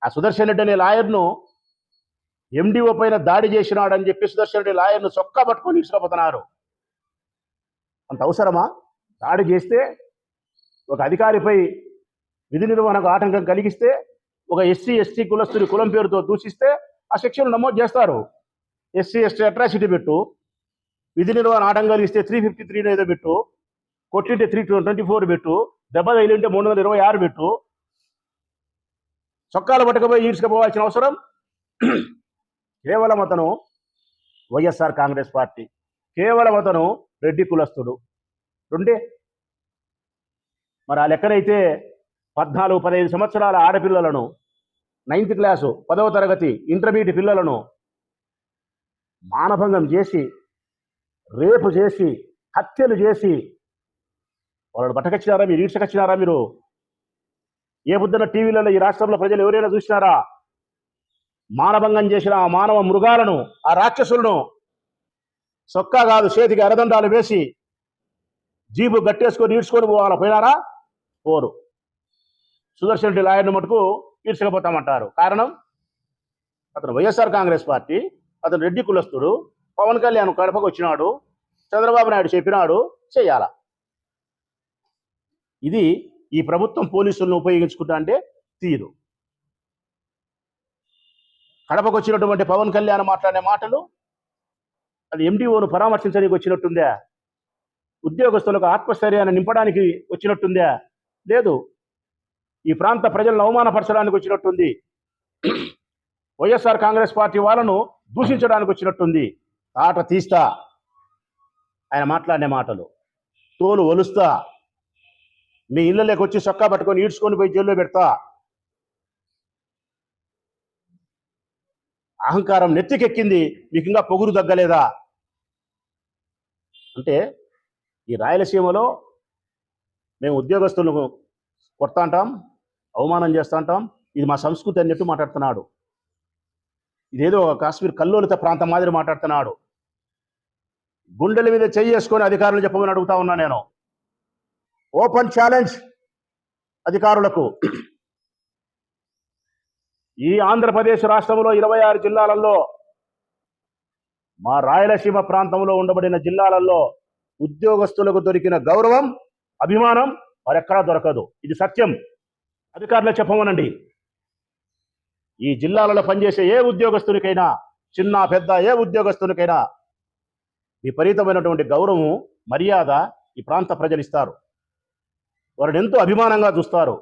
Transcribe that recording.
ఆ సుదర్శన్ రెడ్డి అనే లాయర్ను ఎండిఓ పైన దాడి చేసినాడని చెప్పి సుదర్శన్ రెడ్డి లాయర్ను చొక్కా పట్టుకొని ఇసుకపోతున్నారు. అంత అవసరమా? దాడి చేస్తే ఒక అధికారిపై విధి నిర్వహణకు ఆటంకం కలిగిస్తే, ఒక ఎస్సీ ఎస్టీ కులస్తుని కులం పేరుతో దూషిస్తే ఆ సెక్షన్ నమోదు చేస్తారు. ఎస్సీ ఎస్టీ అట్రాసిటీ పెట్టు, విధి నిర్వహణ ఆటంకం కలిగిస్తే 353 ఏదో పెట్టు, కొట్టింటే 324 పెట్టు, దెబ్బ తగిలింటే 326 పెట్టు. చొక్కాలు పట్టుకుపోయి ఈడ్చుకుపోవాల్సిన అవసరం కేవలం అతను వైఎస్ఆర్ కాంగ్రెస్ పార్టీ, కేవలం అతను రెడ్డి కులస్తుడు రెండే. మరి ఆ లెక్కనైతే 14-15 సంవత్సరాల ఆడపిల్లలను, 9th క్లాసు 10వ తరగతి ఇంటర్మీడియట్ పిల్లలను మానభంగం చేసి, రేపు చేసి, హత్యలు చేసి వాళ్ళని పట్టకొచ్చినారా? మీరు ఈడ్చకొచ్చినారా? మీరు ఏ బుద్ధన టీవీలలో ఈ రాష్ట్రంలో ప్రజలు ఎవరైనా చూసినారా? మానభంగం చేసిన ఆ మానవ మృగాలను, ఆ రాక్షసులను సొక్కా కాదు చేతికి అరదండాలు వేసి జీబు గట్టేసుకొని ఈడ్చుకొని పోవాలా? పోయినారా? పోరు. సుదర్శన్ రెడ్డి లాయర్ను మటుకు ఈడ్చకపోతామంటారు. కారణం, అతను వైఎస్ఆర్ కాంగ్రెస్ పార్టీ, అతను రెడ్డి కులస్తుడు, పవన్ కళ్యాణ్ కడపకు వచ్చినాడు, చంద్రబాబు నాయుడు చెప్పినాడు చెయ్యాల. ఇది ఈ ప్రభుత్వం పోలీసులను ఉపయోగించుకుంటా అంటే తీరు. కడపకు వచ్చినటువంటి పవన్ కళ్యాణ్ మాట్లాడే మాటలు అది ఎండిఓను పరామర్శించడానికి వచ్చినట్టుందా? ఉద్యోగస్తులకు ఆత్మస్థైర్యాన్ని నింపడానికి వచ్చినట్టుందా? లేదు, ఈ ప్రాంత ప్రజలను అవమానపరచడానికి వచ్చినట్టుంది. వైఎస్ఆర్ కాంగ్రెస్ పార్టీ వాళ్ళను దూషించడానికి వచ్చినట్టుంది. ఆట తీస్తా ఆయన మాట్లాడే మాటలు, తోలు ఒలుస్తా, మీ ఇళ్ళలోకి వచ్చి చొక్కా పట్టుకొని ఈడ్చుకొని పోయి జైల్లో పెడతా. అహంకారం నెత్తికెక్కింది, మీకు ఇంకా పొగురు తగ్గలేదా? అంటే ఈ రాయలసీమలో మేము ఉద్యోగస్తులను కొడతా అంటాం, అవమానం చేస్తూ ఉంటాం, ఇది మా సంస్కృతి అన్నట్టు మాట్లాడుతున్నాడు. ఇదేదో కాశ్మీర్ కల్లోలిత ప్రాంతం మాదిరి మాట్లాడుతున్నాడు. గుండెల మీద చేసుకొని అధికారులు చెప్పమని అడుగుతా ఉన్నా నేను. ఓపెన్ ఛాలెంజ్ అధికారులకు. ఈ ఆంధ్రప్రదేశ్ రాష్ట్రంలో 26 జిల్లాలలో, మా రాయలసీమ ప్రాంతంలో ఉండబడిన జిల్లాలలో ఉద్యోగస్తులకు దొరికిన గౌరవం, అభిమానం మరెక్కడా దొరకదు. ఇది సత్యం. అధికారులు చెప్పమనండి. ఈ జిల్లాలలో పనిచేసే ఏ ఉద్యోగస్తునికైనా, చిన్న పెద్ద ఏ ఉద్యోగస్తునికైనా విపరీతమైనటువంటి గౌరవం, మర్యాద ఈ ప్రాంత ప్రజలు ఇస్తారు. వారిని ఎంతో అభిమానంగా చూస్తారు.